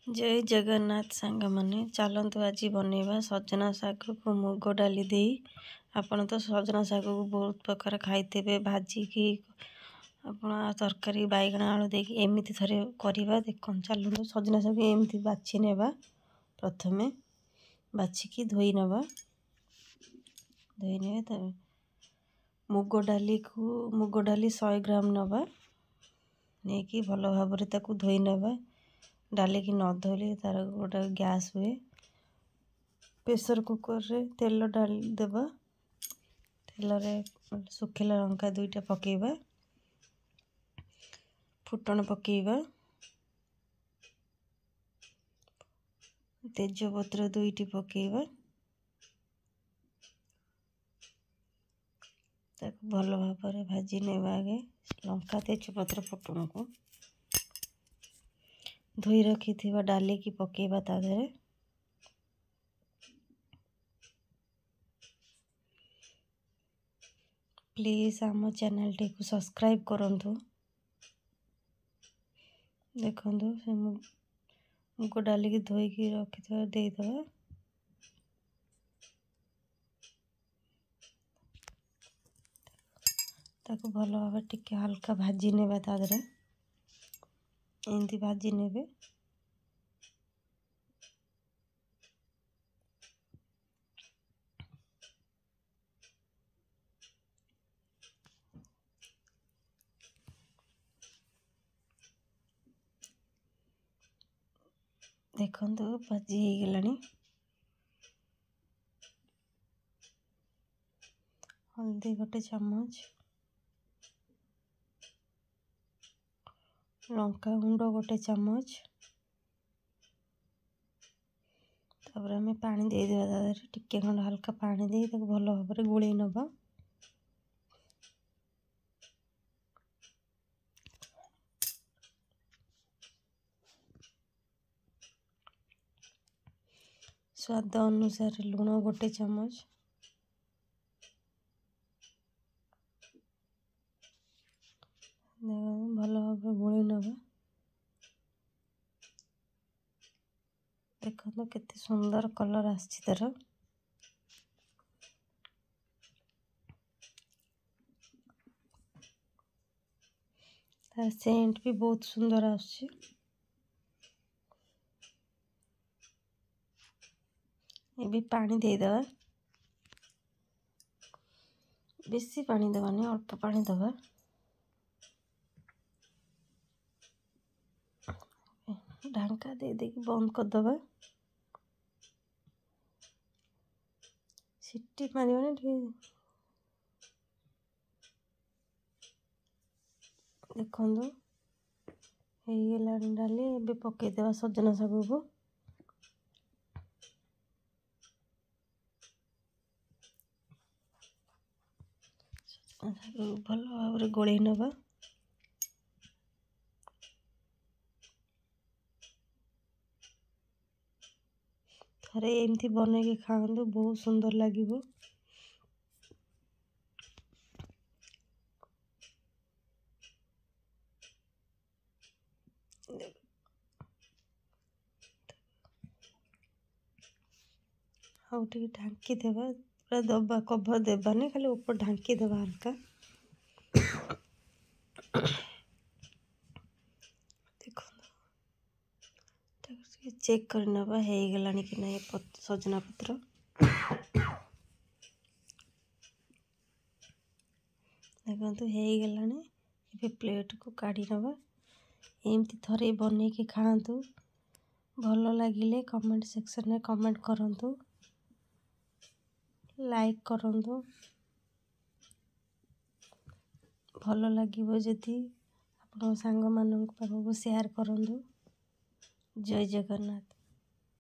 जय जगन्नाथ सांग माने चलतु आज बनैबा सजना शाग को मुग डाली दे। आपण तो सजना शाग को बहुत प्रकार खाइते भाजिकी आपण तरकारी बैगण आलू दे एमती थे करवा देख चलतु सजना शाग एमती बाछि नेबा। प्रथमे बाछिकी धोई नवा मुग डाली 100 ग्राम नवा नहीं भल भाव धोई नवा। डाली की न धोले तार गोटे गैस हुए। प्रेशर कुकर रे तेल डाल देबा। तेल रे सुखिला लंका 2टा पकेबा। फुटण पकेबा। तेजपत्र 2टी पकेबा। ताको भल भाव भाजी नेबा। आगे लंका तेजपत्र फुटण को धोई रखी डाली की पकेबा। ता देहरे प्लीज आम चैनल टी को सब्सक्राइब करंतु। देखंतु से मुग डाली की धोई की रखी दे दबा। ताको भल भाव टिके हल्का भाजी नेबा। ता देहरे एमती भाजी नेबे। देखंतु भाजी हो गलानी। हल्दी 1 चम्मच, लंका गुंड 1 चम्मच। तापर हमें पानी दे देबा। टिके खंड हल्का पानी दे ताको भल भाव गोले नबा। स्वाद अनुसार लुण 1 चम्मच। भल भाव गोली नबा। देखो केते सुंदर कलर आछि तार। तार सेंट भी बहुत सुंदर आछि। ये भी पानी दे दबा। बेसी पानी दबानी अल्प पानी दबा। ढांका दे दे की बंद कर दबा। सिटी मारिबने ठीक। देखंदो हे गेला डाली बे पके देबा सजना शाग को। भल भाव गोले नबा। थरे एमती बने के खांदो बहुत सुंदर लागिबो। हाँ टे ढांकी देबा। पूरा दबा कवर देबानी खाली ऊपर ढांकी देबा हल्का। चेक कर नबा हे गलानी कि नहीं सजना पत्र। देखो हे गलानी। ये प्लेट को काढ़ी नबा। एमती थरे बने के खांतु। भल लागिले कमेंट सेक्शन में कमेंट करंतु। लाइक करंतु। भल लागिबो जदि आपन सांग मानन पाखको शेयर करंतु। जय जगन्नाथ।